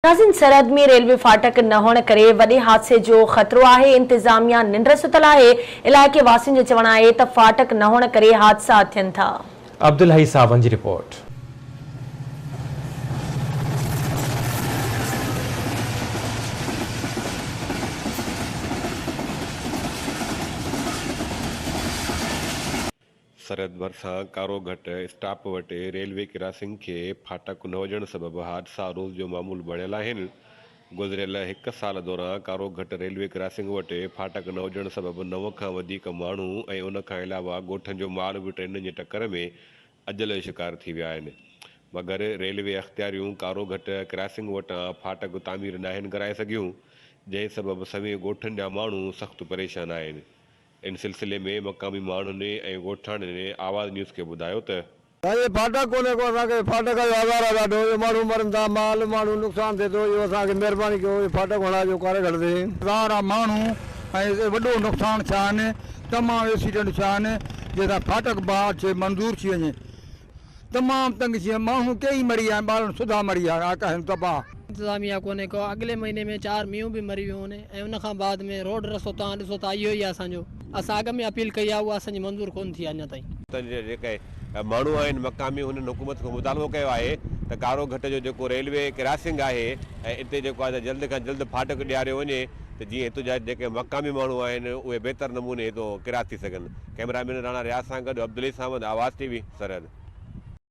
नाज़रीन, सरहद में रेलवे फाटक न हुअण करे वॾे हादसे जो ख़तरो आहे। इंतज़ामिया निंड सुतल आहे। इलाइक़े वासियुनि जो चवणु आहे त फाटक न हुअण करे हादसा थियनि था। अब्दुल हई सावन जी रिपोर्ट। सरहद भरिसां कारो घट स्टाप वटि रेलवे क्रॉसिंग के फाटक न हुजण सबबि हादसा रोज़ जो मामूल बणियल आहिनि। गुज़िरियल 1 साल दौरान कारो घट रेलवे क्रॉसिंग वटि फाटक न हुजण सबबि 9 खां वधीक माण्हू ऐं उन खां अलावा ॻोठनि जो माल बि ट्रेनुनि जी टकर में अजल जो शिकार थी विया आहिनि। मगर रेलवे अख़्तियारियूं कारो घट क्रॉसिंग वटां फाटक तामीर नाहिनि कराए सघियूं, जंहिं सबबि सवें ॻोठनि जा माण्हू सख़्तु परेशान आहिनि। इन सिलसिले में मक़ामी माण्हुनि ऐं ॻोठाणनि ने आवाज़ न्यूज़ खे ॿुधायो त फाटक कोन्हे को, असांखे फाटक जो आज़ार आहे ॾाढो। माण्हू मरनि था, माल माण्हू नुक़सानु थिए थो। इहो असांखे महिरबानी कयो, फाटक हणाइजो कारे घट ते। सारा माण्हू ऐं वॾो नुक़सानु थिया आहिनि, तमामु एक्सीडेंट थिया आहिनि। जंहिंसां फाटक बाद से मंज़ूर थी वञे, तमामु तंग थी माण्हू कई मरी विया आहिनि, ॿारनि सुधा मरी विया आहिनि तबाह। इंतज़ामिया कोन्हे को। अॻिले महीने में 4 मींहं बि मरी वियो आहिनि ऐं उन खां बाद में रोड रस्तो तव्हां ॾिसो था, इहो ई आहे असांजो। असां अॻ में अपील कई आहे, उहा असांजी मंज़ूर कोन थी आहे अञा ताईं। जेके माण्हू आहिनि मक़ामी हुननि हुकूमत खां मुतालबो कयो आहे त कारो घट जो जेको रेलवे क्रॉसिंग आहे ऐं हिते जेको आहे जल्द खां जल्द फाटक ॾियारियो वञे त जीअं हितां जा जेके मक़ामी माण्हू आहिनि उहे बहितर नमूने हितो किराए थी सघनि। कैमरामैन राणा रियाज़ सां गॾु अब्दुल सामद, आवाज़ TV, सरहद।